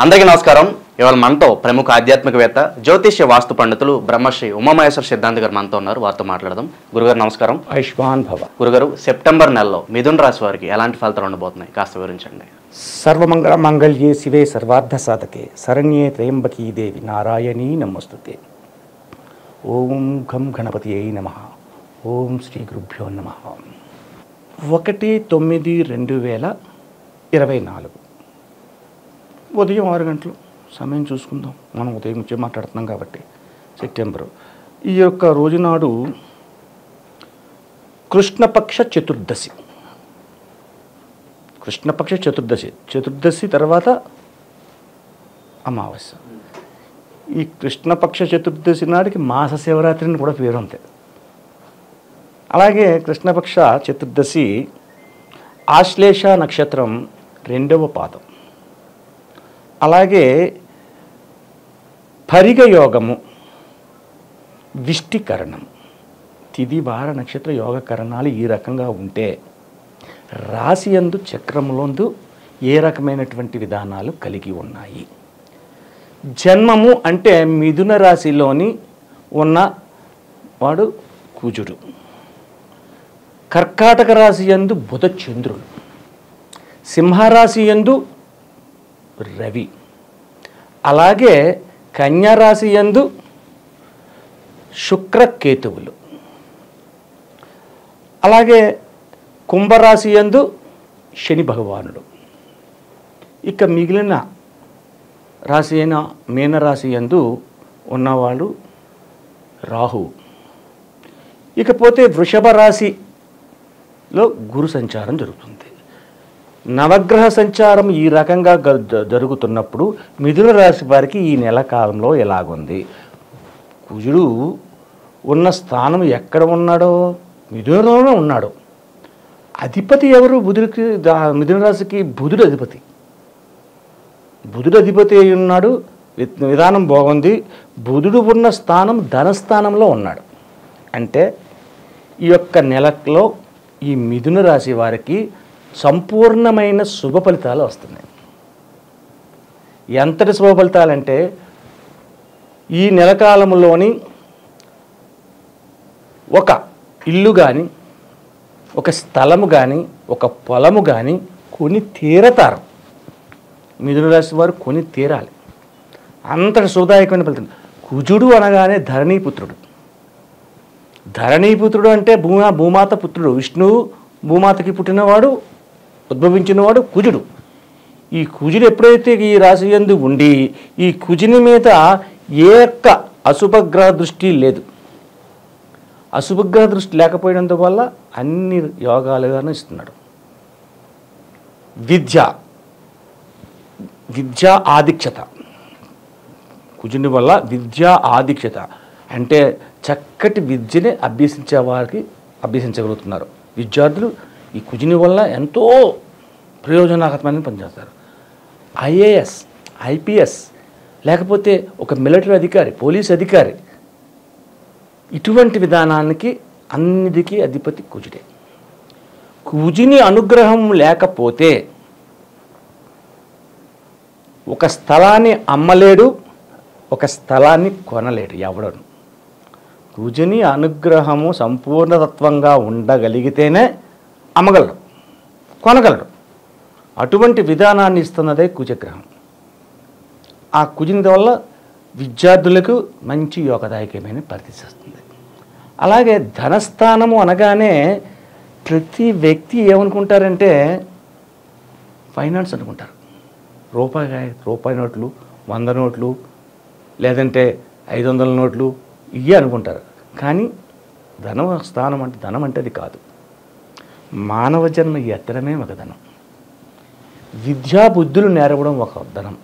అందరికీ నమస్కారం. ఇవాళ మనతో ప్రముఖ ఆధ్యాత్మికవేత్త జ్యోతిష్య వాస్తు పండితులు బ్రహ్మశ్రీ ఉమామహేశ్వర సిద్ధాంతి గారు మనతో ఉన్నారు. వారితో మాట్లాడదాం. గురుగారు నమస్కారం. ఆయుష్మాన్ భవ. గురుగారు, సెప్టెంబర్ నెలలో మిథున రాశి వారికి ఎలాంటి ఫలితాలు ఉండబోతున్నాయి కాస్త వివరించండి. సర్వమంగళ మంగళ్యే శివే సర్వార్థ సాధకే శరణ్యే త్రయంబకీ దేవి నారాయణీ నమస్తుతే. ఓం ఘం గణపతియై నమః. ఓం శ్రీ గురుభ్యో నమః. 1/9/2024 ఉదయం 6 గంటలు సమయం చూసుకుందాం. మనం ఉదయం నుంచే మాట్లాడుతున్నాం కాబట్టి సెప్టెంబరు ఈ యొక్క రోజునాడు కృష్ణపక్ష చతుర్దశి. కృష్ణపక్ష చతుర్దశి, చతుర్దశి తర్వాత అమావాస్య. ఈ కృష్ణపక్ష చతుర్దశి నాటికి మాస శివరాత్రిని కూడా పేరు ఉంది. అలాగే కృష్ణపక్ష చతుర్దశి ఆశ్లేష నక్షత్రం 2వ పాదం. అలాగే పరిగ యోగము, విష్టికరణం, తిది వార నక్షత్ర యోగకరణాలు ఈ రకంగా ఉంటే రాశి యందు చక్రములందు ఏ రకమైనటువంటి విధానాలు కలిగి ఉన్నాయి. జన్మము అంటే మిథున రాశిలోని ఉన్న వాడు కుజుడు, కర్కాటక రాశి యందు బుధ చంద్రుడు, సింహరాశి యందు రవి, అలాగే కన్యారాశి యందు శుక్రకేతువులు, అలాగే కుంభరాశి యందు శని భగవానుడు, ఇక మిగిలిన రాశి అయిన మీనరాశి యందు ఉన్నవాడు రాహువు. ఇకపోతే వృషభ రాశిలో గురు సంచారం జరుగుతుంది. నవగ్రహ సంచారం ఈ రకంగా జరుగుతున్నప్పుడు మిథున రాశి వారికి ఈ నెల కాలంలో ఎలాగుంది? కుజుడు ఉన్న స్థానం ఎక్కడ ఉన్నాడో మిథునలోనే ఉన్నాడు. అధిపతి ఎవరు? బుధుడికి. మిథున రాశికి బుధుడు అధిపతి. బుధుడు అధిపతి అయి ఉన్నాడు. విధానం బాగుంది. బుధుడు ఉన్న స్థానం ధనస్థానంలో ఉన్నాడు. అంటే ఈ యొక్క నెలలో ఈ మిథున రాశి వారికి సంపూర్ణమైన శుభ ఫలితాలు వస్తున్నాయి. ఎంతటి శుభ ఫలితాలంటే ఈ నెలకాలంలోని ఒక ఇల్లు కానీ, ఒక స్థలము కానీ, ఒక పొలము కానీ కొని తీరతారు. మిథున రాశి వారు కొని తీరాలి. అంతటి శుభదాయకమైన ఫలితం. కుజుడు అనగానే ధరణీపుత్రుడు. ధరణీపుత్రుడు అంటే భూమాత పుత్రుడు. విష్ణువు భూమాతకి పుట్టినవాడు, ఉద్భవించినవాడు కుజుడు. ఈ కుజుడు ఎప్పుడైతే ఈ రాశి యందు ఉండి ఈ కుజుని మీద ఏ యొక్క అశుభగ్రహ దృష్టి లేదు. అశుభగ్రహ దృష్టి లేకపోయినందువల్ల అన్ని యోగాలుగానే ఇస్తున్నాడు. విద్యా ఆధిక్యత. కుజుని వల్ల విద్యా ఆధిక్యత అంటే చక్కటి విద్యని అభ్యసించే వారికి అభ్యసించగలుగుతున్నారు. విద్యార్థులు ఈ కుజుని వల్ల ఎంతో ప్రయోజనకరమైన పనిచేస్తారు. ఐఏఎస్, ఐపీఎస్, లేకపోతే ఒక మిలిటరీ అధికారి, పోలీస్ అధికారి, ఇటువంటి విధానానికి అన్నిటికీ అధిపతి కుజుడే. కుజుని అనుగ్రహం లేకపోతే ఒక స్థలాన్ని అమ్మలేడు, ఒక స్థలాన్ని కొనలేడు ఎవడను. కుజుని అనుగ్రహము సంపూర్ణతత్వంగా ఉండగలిగితేనే అమ్మగలడు, కొనగలడు. అటువంటి విధానాన్ని ఇస్తున్నదే కుజగ్రహం. ఆ కుజుని వల్ల విద్యార్థులకు మంచి యోగదాయకమైన పరిస్థితి వస్తుంది. అలాగే ధనస్థానము అనగానే ప్రతి వ్యక్తి ఏమనుకుంటారంటే ఫైనాన్స్ అనుకుంటారు. రూపాయి నోట్లు, 100 నోట్లు, లేదంటే 500 నోట్లు ఇవే అనుకుంటారు. కానీ ధనస్థానం అంటే ధనం అంటే అది కాదు. మానవ జన్మ ఎత్తడమే ఒక ధనం. విద్యా బుద్ధులు నేర్పడం ఒక ధనం.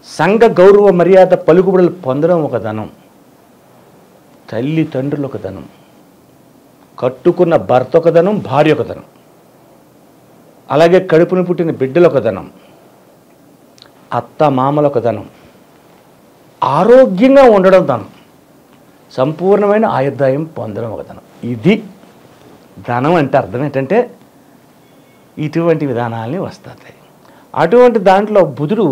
సంఘ గౌరవ మర్యాద పలుకుబడులు పొందడం ఒక ధనం. తల్లి తండ్రులు ఒక ధనం. కట్టుకున్న భర్త ఒక ధనం, భార్య ఒక ధనం. అలాగే కడుపును పుట్టిన బిడ్డలు ఒక ధనం. అత్త మామలు ఒక ధనం. ఆరోగ్యంగా ఉండడం ధనం. సంపూర్ణమైన ఆయుర్దాయం పొందడం ఒక ధనం. ఇది ధనం అంటే అర్థం ఏంటంటే ఇటువంటి విధానాలని వస్తాయి. అటువంటి దాంట్లో బుధుడు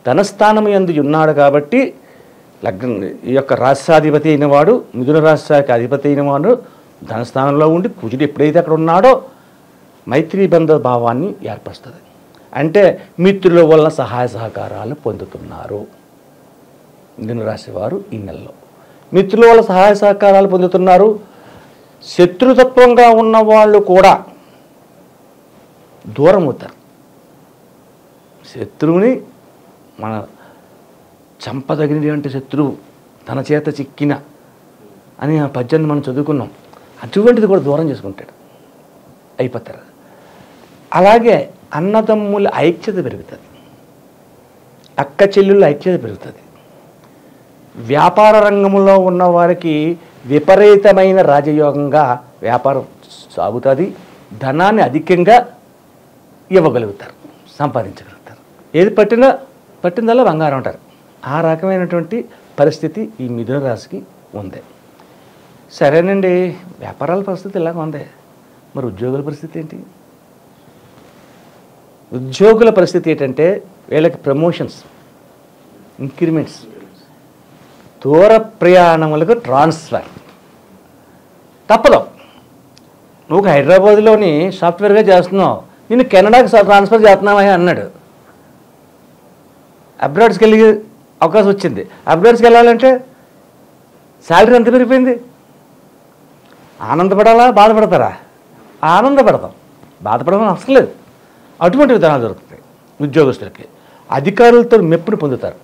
ధనస్థానం యందు ఉన్నాడు కాబట్టి లగ్నం ఈ యొక్క రాష్ట్రాధిపతి అయిన వాడు మిథున రాష్ట్రానికి అధిపతి అయిన వాడు ధనస్థానంలో ఉండి కుజుడు ఎప్పుడైతే అక్కడ ఉన్నాడో మైత్రీ బంధ భావాన్ని ఏర్పరుస్తుంది. అంటే మిత్రుల వలన సహాయ సహకారాలు పొందుతున్నారు మిథున రాశి వారు ఈ నెలలో. మిత్రుల వల్ల సహాయ సహకారాలు పొందుతున్నారు. శత్రుతత్వంగా ఉన్న వాళ్ళు కూడా దూరం అవుతారు. శత్రువుని మన చంపదగినది అంటే శత్రువు తన చేత చిక్కిన అని ఆ పద్యాన్ని మనం చదువుకున్నాం. అటువంటిది కూడా దూరం చేసుకుంటాడు, అయిపోతారు. అలాగే అన్నదమ్ముల ఐక్యత పెరుగుతుంది, అక్క చెల్లెళ్ళ ఐక్యత పెరుగుతుంది. వ్యాపార రంగంలో ఉన్న వారికి విపరీతమైన రాజయోగంగా వ్యాపారం సాగుతుంది. ధనాన్ని అధికంగా ఇవ్వగలుగుతారు, సంపాదించగలుగుతారు. ఏది పట్టిందల్లా బంగారం అంటారు. ఆ రకమైనటువంటి పరిస్థితి ఈ మిథున రాశికి ఉంది. సరేనండి, వ్యాపారాల పరిస్థితి ఇలాగ ఉంది. మరి ఉద్యోగుల పరిస్థితి ఏంటి? ఉద్యోగుల పరిస్థితి ఏంటంటే వీళ్ళకి ప్రమోషన్స్, ఇంక్రిమెంట్స్, దూర ప్రయాణములకు ట్రాన్స్ఫర్ తప్పదు. నువ్వు హైదరాబాద్లోని సాఫ్ట్వేర్గా చేస్తున్నావు, నేను కెనడాకి ట్రాన్స్ఫర్ చేస్తున్నావా అన్నాడు. అబ్రాడ్స్కి వెళ్ళి అవకాశం వచ్చింది. అబ్రాడ్స్కి వెళ్ళాలంటే శాలరీ ఎంత పెరిగిపోయింది. ఆనందపడాలా, బాధపడతారా? ఆనందపడతాం, బాధపడమని అవసరం లేదు. అటువంటి విధానాలు దొరుకుతాయి ఉద్యోగస్తులకి. అధికారులతో మెప్పుని పొందుతారు,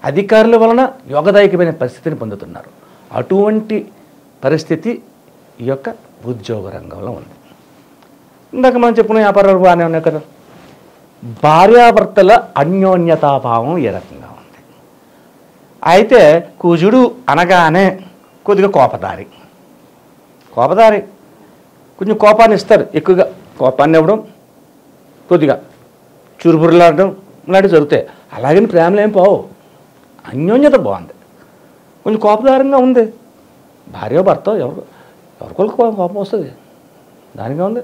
అధికారుల వలన యోగదాయకమైన పరిస్థితిని పొందుతున్నారు. అటువంటి పరిస్థితి ఈ యొక్క ఉద్యోగ రంగంలో ఉంది. ఇందాక మనం చెప్పుకున్న వ్యాపారాలు బాగానే ఉన్నాయి కదా. భార్యాభర్తల అన్యోన్యతాభావం ఏ రకంగా ఉంది? అయితే కుజుడు అనగానే కొద్దిగా కోపదారి కొంచెం కోపాన్ని ఇస్తారు. ఎక్కువగా కోపాన్ని ఇవ్వడం, కొద్దిగా చురుబురులాడడం ఇలాంటివి జరుగుతాయి. అలాగని ప్రేమలు ఏం పోవు, అన్యోన్యత బాగుంది. కొంచెం కోపదారంగా ఉంది. భార్య భర్త ఎవరికొరకు కోపం వస్తుంది, దానిగా ఉంది.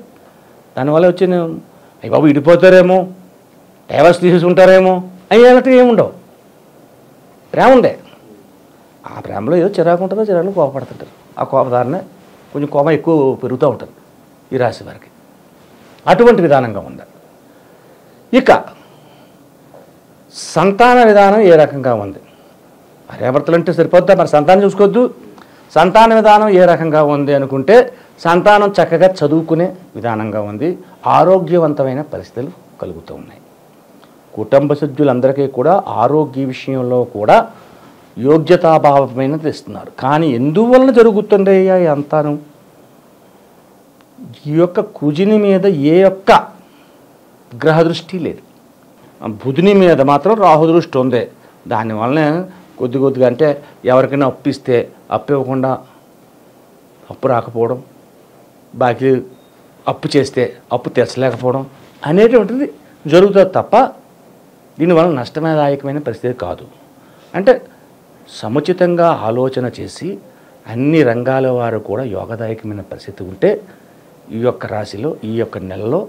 దానివల్ల వచ్చి అయ్యి బాబు ఇడిపోతారేమో, డైవర్స్ తీసుకుంటారేమో అయ్యేటట్టు ఏముండవు. ప్రేమ ఉందే, ఆ ప్రేమలో ఏదో చిరాకు ఉంటుందో చిరాకు కోపపడుతుంటారు. ఆ కోపదారనే కొంచెం కోపం ఎక్కువ పెరుగుతూ ఉంటుంది ఈ రాశి వారికి. అటువంటి విధానంగా ఉంది. ఇక సంతాన విధానం ఏ రకంగా ఉంది? భార్యాభర్తలు అంటే సరిపోద్దా, మరి సంతానం చూసుకోవద్దు. సంతాన విధానం ఏ రకంగా ఉంది అనుకుంటే సంతానం చక్కగా చదువుకునే విధానంగా ఉంది. ఆరోగ్యవంతమైన పరిస్థితులు కలుగుతూ ఉన్నాయి. కుటుంబ సభ్యులందరికీ కూడా ఆరోగ్య విషయంలో కూడా యోగ్యతాభావమైనది ఇస్తున్నారు. కానీ ఎందువలన జరుగుతుంది అంతాను? ఈ యొక్క కుజుని మీద ఏ యొక్క గ్రహదృష్టి లేదు. బుధుని మీద మాత్రం రాహుదృష్టి ఉంది. దానివల్లనే కొద్దిగా అంటే ఎవరికైనా అప్పిస్తే అప్పు ఇవ్వకుండా అప్పు రాకపోవడం, బాకీ అప్పు చేస్తే అప్పు తీర్చలేకపోవడం అనేటువంటిది జరుగుతుంది తప్ప దీనివల్ల నష్టదాయకమైన పరిస్థితి కాదు. అంటే సముచితంగా ఆలోచన చేసి అన్ని రంగాల వారు కూడా యోగదాయకమైన పరిస్థితి ఉంటే ఈ యొక్క రాశిలో ఈ యొక్క నెలలో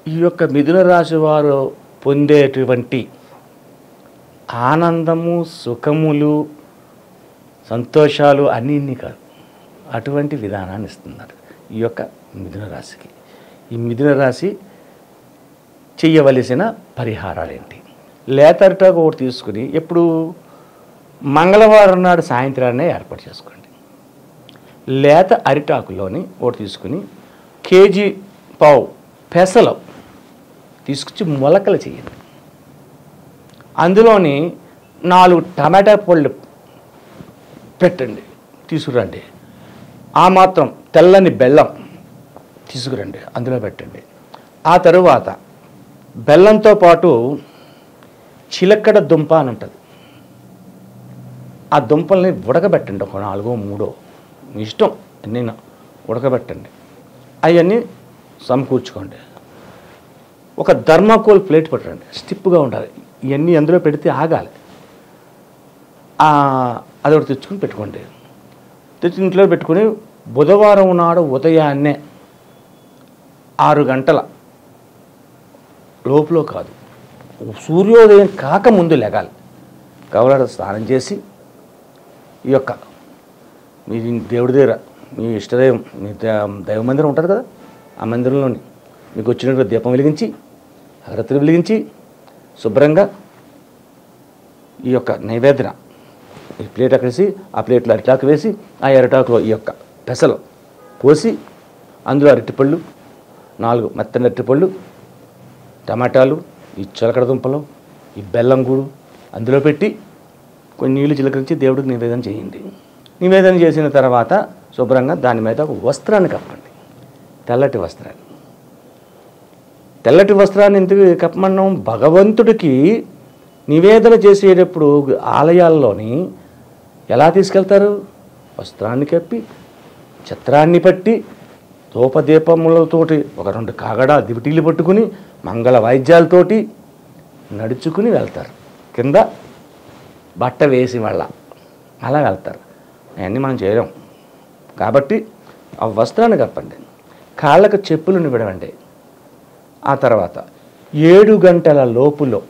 ఈ యొక్క మిథున రాశి వారు పొందేటువంటి ఆనందము, సుఖములు, సంతోషాలు అన్నీ కాదు, అటువంటి విధానాన్ని ఇస్తున్నారు ఈ యొక్క మిథున రాశికి. ఈ మిథున రాశి చెయ్యవలసిన పరిహారాలు ఏంటి? లేత అరిటాకు ఒకటి తీసుకుని ఎప్పుడు మంగళవారం నాడు సాయంత్రాన్నే ఏర్పాటు చేసుకోండి. లేత అరిటాకులోని ఒకటి తీసుకుని కేజీ పావు పెసలు తీసుకొచ్చి మొలకలు చేయండి. అందులోని 4 టమాటా పళ్ళు పెట్టండి, తీసుకురండి. ఆ మాత్రం తెల్లని బెల్లం తీసుకురండి, అందులో పెట్టండి. ఆ తరువాత బెల్లంతో పాటు చిలకడ దుంప అని ఉంటుంది. ఆ దుంపల్ని ఉడకబెట్టండి, ఒక 4-3 మీ ఇష్టం, అన్నీ ఉడకబెట్టండి. అవన్నీ సమకూర్చుకోండి. ఒక థర్మాకోల్ ప్లేట్ పెట్టండి, స్టిప్గా ఉండాలి. ఇవన్నీ అందులో పెడితే ఆగాలి. అదొకటి తెచ్చుకొని పెట్టుకోండి. తెచ్చి ఇంట్లో పెట్టుకుని బుధవారం నాడు ఉదయాన్నే 6 గంటల లోపల కాదు, సూర్యోదయం కాకముందు లెగాలి. కాబట్టి స్నానం చేసి ఈ యొక్క మీ దేవుడి దగ్గర మీ ఇష్టదైవం మీ దైవ మందిరం ఉంటుంది కదా, ఆ మందిరంలోని మీకు వచ్చినటువంటి దీపం వెలిగించి అగరత్తులు వెలిగించి శుభ్రంగా ఈ యొక్క నైవేద్యం ఈ ప్లేట్ అక్కడేసి ఆ ప్లేట్లో అరిటాకు వేసి ఆ అరిటాకులో ఈ యొక్క పెసలు పోసి అందులో అరటిపళ్ళు 4 మెత్తని అరటిపళ్ళు, టమాటాలు, ఈ చిలకడ దుంపలు, ఈ బెల్లం గూడు అందులో పెట్టి కొన్ని నీళ్లు చిలకరించి దేవుడికి నివేదన చేయండి. నివేదన చేసిన తర్వాత శుభ్రంగా దాని మీద ఒక వస్త్రాన్ని కప్పండి, తెల్లటి వస్త్రాన్ని. తెల్లటి వస్త్రాన్ని ఎందుకు కప్పమన్నాం? భగవంతుడికి నివేదన చేసేటప్పుడు ఆలయాల్లోని ఎలా తీసుకెళ్తారు? వస్త్రాన్ని కప్పి ఛత్రాన్ని పట్టి ధూపదీపములతోటి ఒక 2 కాగడా దివిటీలు పట్టుకుని మంగళ వాయిద్యాలతోటి నడుచుకుని వెళ్తారు. కింద బట్ట వేసి అలా వెళ్తారు. అవన్నీ మనం చేయలేం. కాబట్టి ఆ వస్త్రాన్ని కప్పండి, కాళ్ళకు చెప్పులను విడవండి. ఆ తర్వాత 7 గంటల లోపులో,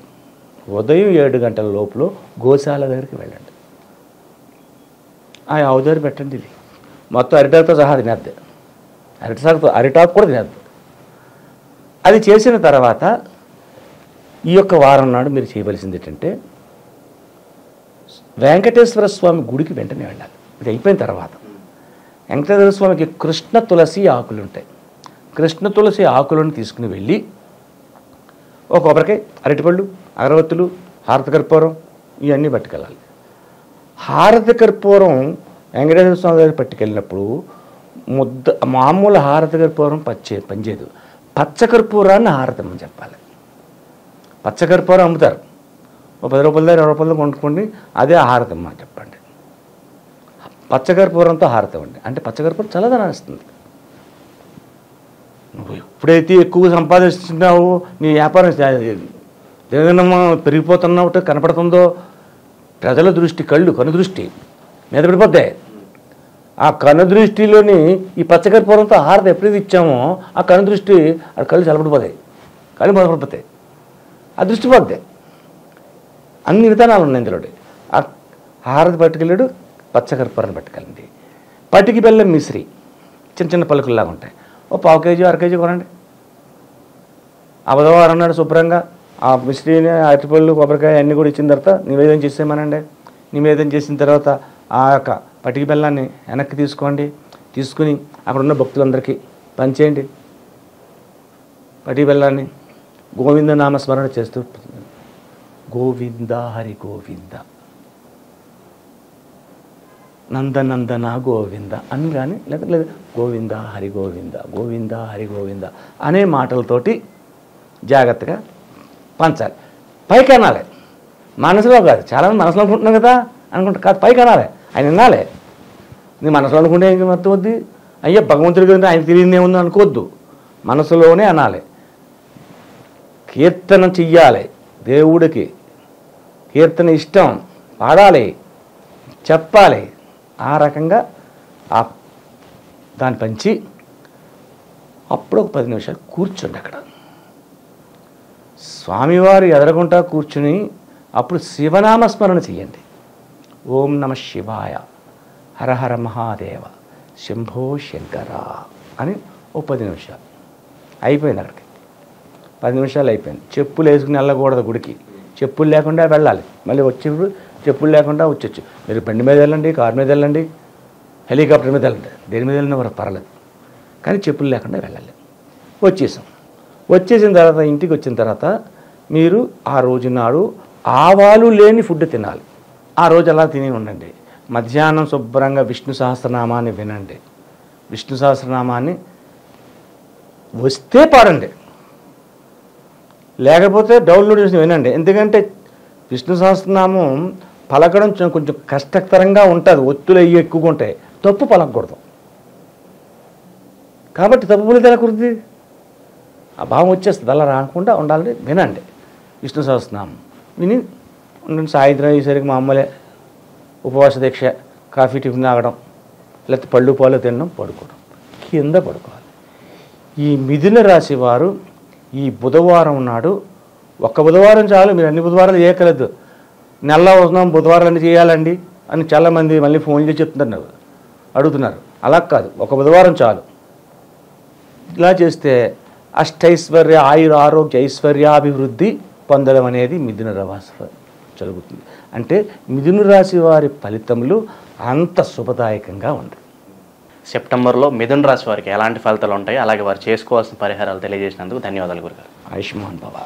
ఉదయం 7 గంటల లోపులో గోశాల దగ్గరికి వెళ్ళండి. ఆ ఆవు దగ్గర పెట్టండి. ఇది మొత్తం అరిటాకుతో సహా తినేద్ది, అరిటాకు కూడా తినేద్దు. అది చేసిన తర్వాత ఈ యొక్క వారం నాడు మీరు చేయవలసింది ఏంటంటే వెంకటేశ్వర స్వామి గుడికి వెంటనే వెళ్ళాలి. ఇది అయిపోయిన తర్వాత వెంకటేశ్వర స్వామికి కృష్ణ తులసి ఆకులు ఉంటాయి. కృష్ణ తులసి ఆకులను తీసుకుని వెళ్ళి ఒక కొబ్బరికాయ, అరటిపళ్ళు, అగరవత్తులు, హారతి కర్పూరం ఇవన్నీ పట్టుకెళ్ళాలి. హారతి కర్పూరం వెంకటేశ్వర స్వామి దగ్గర పట్టుకెళ్ళినప్పుడు మామూలు హారతి కర్పూరం పనిచేయదు. పచ్చకర్పూరాన్ని హారతి అని చెప్పాలి. పచ్చకర్పూరం అమ్ముతారు, ఒక 10 రూపాయల దగ్గర 20 రూపాయలు కొనుక్కోండి, అదే హారతమ్మ చెప్పండి. పచ్చకర్పూరంతో హారతి ఇవ్వండి. అంటే పచ్చకర్పూరం చల్లదనం ఇస్తుంది. నువ్వు ఎప్పుడైతే ఎక్కువ సంపాదిస్తున్నావో నీ వ్యాపారం దేనికన్నా పెరిగిపోతున్నట్టు కనపడుతుందో ప్రజల దృష్టి కనుదృష్టి మీద పడిపోతాయి. ఆ కనుదృష్టిలోని ఈ పచ్చకర్పూరంతో హారతి ఎప్పుడైతే ఇచ్చామో ఆ కనుదృష్టి కళ్ళు చల్లబడిపోతాయి, కళ్ళు మొదలుపడిపోతాయి, ఆ దృష్టి పోతాయి. అన్ని విధానాలు ఉన్నాయి ఇందులో. ఆ హారతి పట్టుకెళ్ళాడు, పచ్చకర్పూరాన్ని పట్టుకెళ్ళండి. పటికి బెల్లం మిశ్రీ చిన్న చిన్న పలుకుల్లాగా ఉంటాయి, ఓ 1/2 కేజీ 1/2 కేజీ కొనండి. ఆ బుధవారం నాడు శుభ్రంగా ఆ మిశ్రీని, అరటిపళ్ళు, కొబ్బరికాయ అన్నీ కూడా ఇచ్చిన తర్వాత నివేదన చేసేమనండి. నివేదన చేసిన తర్వాత ఆ యొక్క పటికి బెల్లాన్ని వెనక్కి తీసుకుని అక్కడ ఉన్న భక్తులందరికీ పంచేయండి. పటికి బెల్లాన్ని గోవింద నామస్మరణ చేస్తూ గోవింద హరి గోవింద నందనందన గోవింద అని కానీ లేదా గోవింద హరి గోవింద గోవింద హరి గోవింద అనే మాటలతోటి జాగ్రత్తగా పంచాలి. పైకి అనాలి, మనసులో కాదు. చాలామంది మనసులో అనుకుంటున్నాం కదా అనుకుంటా, కాదు పైకి అనాలి. ఆయన వినాలి. నీ మనసులో అనుకుంటే ఏం అర్థం వద్దు. అయ్యా భగవంతుడి గురించి ఆయన తెలియదే ఉందో అనుకోవద్దు, మనసులోనే అనాలి. కీర్తన చెయ్యాలి, దేవుడికి కీర్తన ఇష్టం, పాడాలి, చెప్పాలి. ఆ రకంగా దాన్ని పంచి అప్పుడు ఒక 10 నిమిషాలు కూర్చోండి. అక్కడ స్వామివారు ఎదరగుంటా కూర్చుని అప్పుడు శివనామస్మరణ చెయ్యండి. ఓం నమ శివాయ, హర హర మహాదేవ, శంభో శంకర అని ఓ 10 నిమిషాలు అయిపోయింది. అక్కడికి 10 నిమిషాలు అయిపోయింది. చెప్పులు వేసుకుని వెళ్ళకూడదు గుడికి, చెప్పులు లేకుండా వెళ్ళాలి. మళ్ళీ వచ్చేప్పుడు చెప్పులు లేకుండా వచ్చేచ్చు. మీరు బండి మీద వెళ్ళండి, కారు మీద వెళ్ళండి, హెలికాప్టర్ మీద వెళ్ళండి, దేని మీద వెళ్ళినా పర్లేదు, కానీ చెప్పులు లేకుండా వెళ్ళాలి. వచ్చేసిన తర్వాత ఇంటికి వచ్చిన తర్వాత మీరు ఆ రోజు నాడు ఆవాలు లేని ఫుడ్ తినాలి. ఆ రోజు అలా తిని ఉండండి. మధ్యాహ్నం శుభ్రంగా విష్ణు సహస్రనామాన్ని వినండి. విష్ణు సహస్రనామాన్ని వస్తే పాడండి, లేకపోతే డౌన్లోడ్ చేసి వినండి. ఎందుకంటే విష్ణు సహస్రనామం పలకడం కొంచెం కష్టతరంగా ఉంటుంది, ఒత్తులు అయ్యి ఎక్కువగా ఉంటాయి, తప్పు పలకూడదు. కాబట్టి తప్పు పలితే ఎలా కుదిరిద్ది? ఆ భావం వచ్చేస్తుంది. అలా రాకుండా ఉండాలని వినండి విష్ణు సహస్రనామం విని ఉండండి. సాయంత్రం అయ్యేసరికి మామూలే ఉపవాస దీక్ష, కాఫీ టిఫిన్ తాగడం, లేకపోతే పళ్ళు పాలు తినడం, పడుకోవడం, కింద పడుకోవాలి. ఈ మిథున రాశి వారు ఈ బుధవారం నాడు ఒక్క బుధవారం చాలు, మీరు అన్ని బుధవారాలు చేయగలదు. నెలలో వస్తున్నాం బుధవారం అన్ని చేయాలండి అని చాలామంది మళ్ళీ ఫోన్ చేసి చెప్తున్నారు, అడుగుతున్నారు. అలా కాదు, ఒక బుధవారం చాలు. ఇలా చేస్తే అష్టైశ్వర్య ఆరోగ్య ఐశ్వర్యాభివృద్ధి పొందడం అనేది మిథున రాశి జరుగుతుంది. అంటే మిథున రాశి వారి ఫలితములు అంత శుభదాయకంగా ఉంది. సెప్టెంబర్లో మిథున రాశి వారికి ఎలాంటి ఫలితాలు ఉంటాయి, అలాగే వారు చేసుకోవాల్సిన పరిహారాలు తెలియజేసినందుకు ధన్యవాదాలు గురుగారు. ఆయుష్మాన్ భవ.